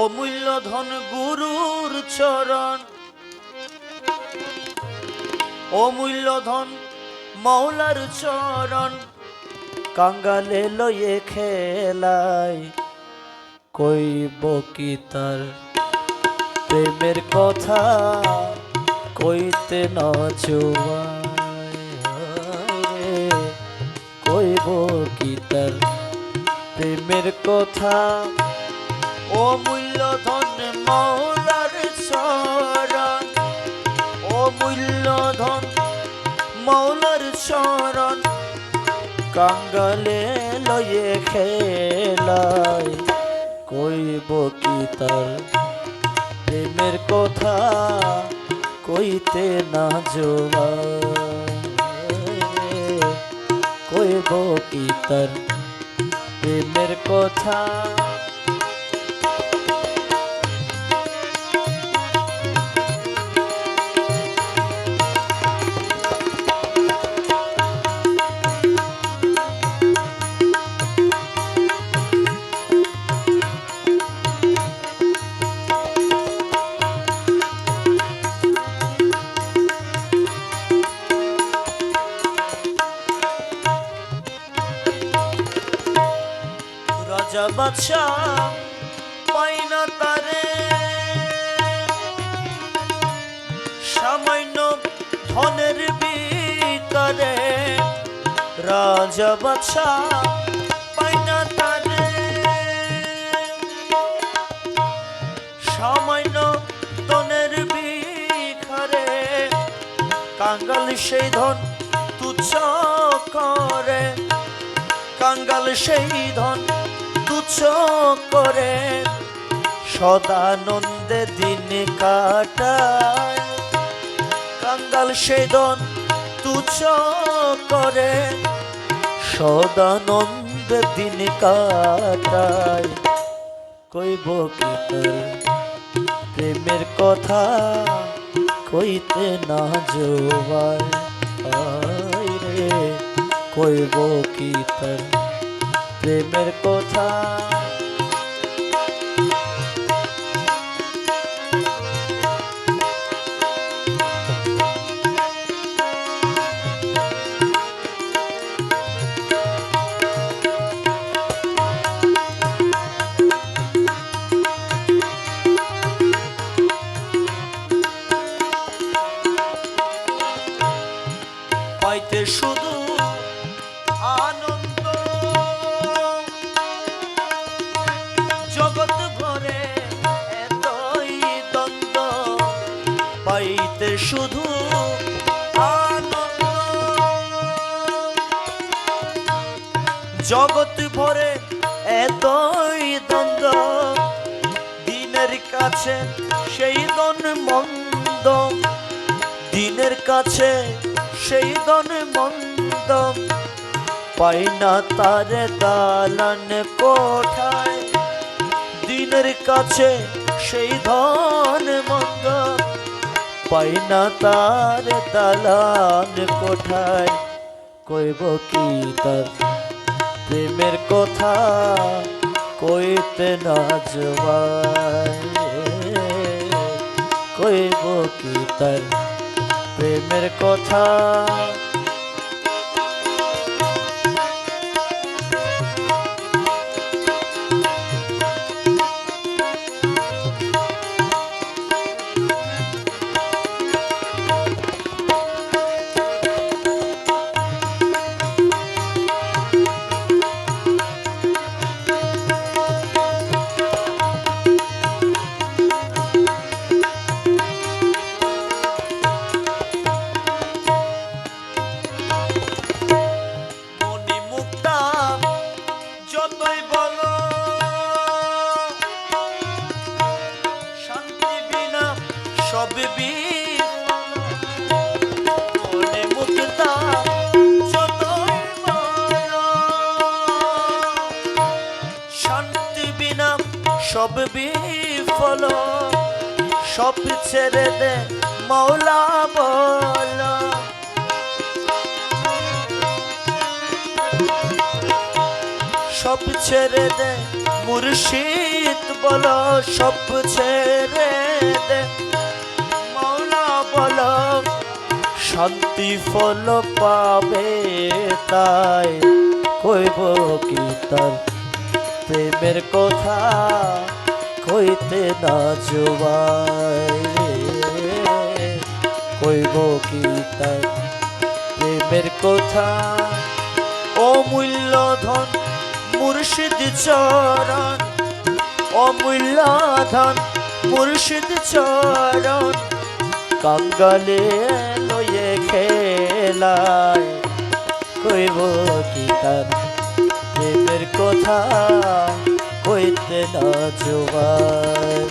অমূল্য ধন গুরুর চরণ, অমূল্য ধন মৌলার চরণ, কাঙ্গালে লয়ে খেলায় কইব কি তার প্রেমের কথা কইতে না জোয়ায়, কইব কি তার প্রেমের কথা। অমূল্য ধন মৌলার চরণ, অমূল্য ধন মৌলার চরণ, কাঙ্গালে লয়ে খেলায় কইব কি তার প্রেমের কথা কইতে না জোয়ায়, কইব কি তার প্রেমের কথা। রাজা বাদশা পাই না তারে, সামান্য ধনের বিকারে। রাজা বাদশা পাই না তারে, সামান্য ধনের বিকারে। কাঙ্গাল সেই ধন তুচ্ছ করে, কাঙ্গাল সেই ধন তুচ্ছ করে, সদানন্দে দিন কাটায়। কাঙ্গাল সেই ধন তুচ্ছ করে, সদানন্দে দিন কাটায়। কইব কি তার প্রেমের কথা কইতে না জোয়ায় রে, কইব কি তার প্রেমের কথা। পাইতে শুধু আনন্দ, জগৎ ভরে এতই দ্বন্দ্ব। পাইতে শুধু আনন্দ, জগৎ ভরে এতই দ্বন্দ্ব। দিনের কাছে সেই দন মন্দ, দিনের কাছে সেই দন মন্দ। পাই না তার দালান কোঠায়, দিনের কাছে সেই ধন মন্দ। পাই না তার দালান কোঠায়, কইব কি তার প্রেমের কথা কইতে না জোয়ায়, কইব কি তার প্রেমের কথা। সব মনে মুক্তা যতই বলো, শান্তি বিনা সব বিফল। সব ছেড়ে দে মৌলা বলো, সব ছেড়ে দে মুর্শিদ বলো সব ছেড়ে দে, মাওলা বলো শান্তি ফল পাবে তাই, কইব কি তার প্রেমের কথা কইতে না জোয়ায়, কইব কি তার প্রেমের কথা। অমূল্য ধন মুর্শিদ চরণ, অমূল্য ধন মুর্শিদ চরণ, কাঙ্গালে লয়ে খেলায়, কইব কি তার প্রেমের কথা কইতে না জোয়ায়।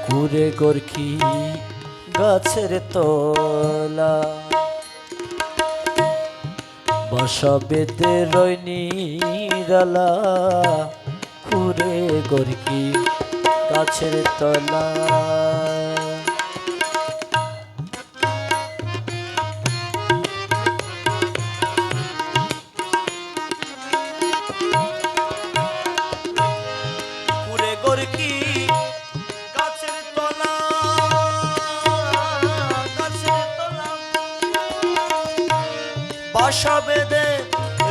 কুরে গোরখি গাছের তলা, বাসা বেঁধে রয় নিরালা, কুরে গোরখি গাছের তলা। কুরে গোরখি বাসা বেঁধে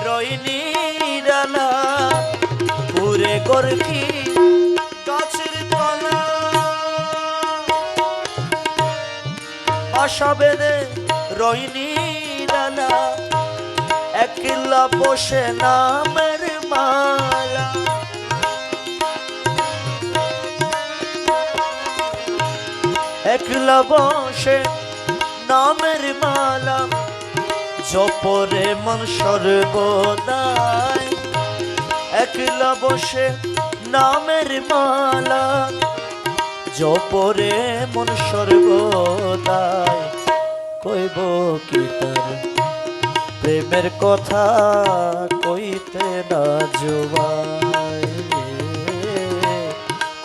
রয় নিরালা, কুরে গোরখি গাছের তলা, বাসা বেঁধে রয় নিরালা, একলা বসে নামের মালা, একলা বসে নামের মালা, জপরে মন সর্বদাই, একলা বসে নামের মালা, জপরে মন সর্বদাই, কইব কি তার প্রেমের কথা কইতে না জোয়ায়,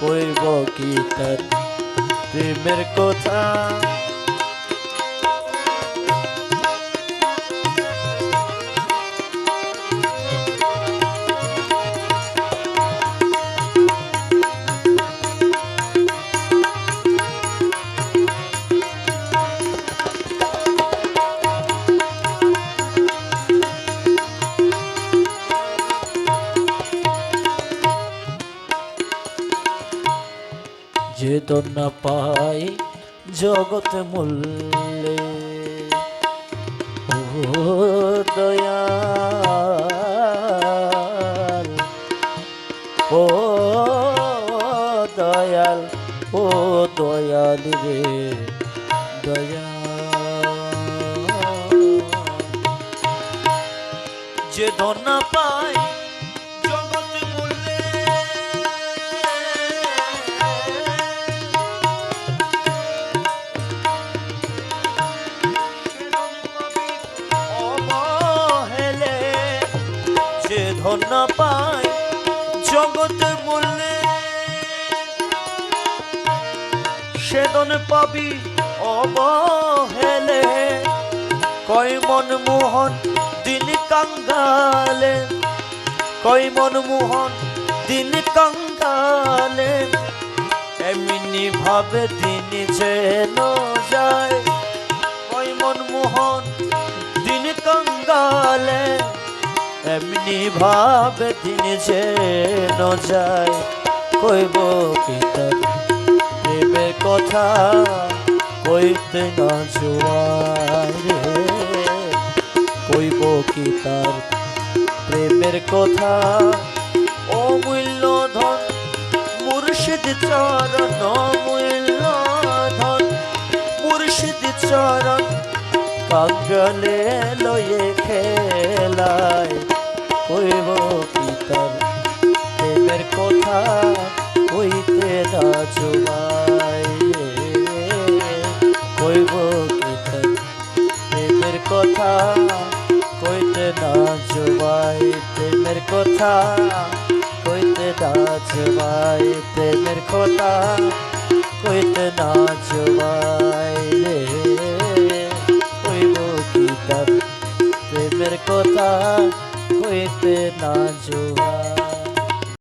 কইব কি তার প্রেমের কথা। যে দন্না পাই জগৎ মূল্যে, ও দয়াল, ও দয়াল, ও দয়াল রে দয়াল। যে দন্না পাই জগৎ মূল্যে, ধন্য পাই জগৎ মূল্যে, সেদন পাবি অবহেলে, কয় মন মোহন দিন কাঙ্গালে, কয় মন মোহন দিন কাঙ্গালে, এমনি ভাবে দিন যেন যায়, কয় মন মোহন দিন কাঙ্গালে, এমনি ভাবে দিন যেন যায়, কইব কি তার প্রেমের কথা কইতে না জোয়ারে, কইব কি তার প্রেমের কথা। অমূল্য ধন মুর্শিদ চরণ, অমূল্য ধন মুর্শিদ চরণ, কাঙ্গালে লয়ে খেলায়, কইব কি তার প্রেমের কথা কইতে না জোয়ায়, কইব কি তার প্রেমের কথা কইতে না প্রেমের কথা কইতে নাচ ভাই, প্রেমের কথা কইতে নাচ ভাই রে, কইব কি তার প্রেমের কথা কইতে নাচ ভাই।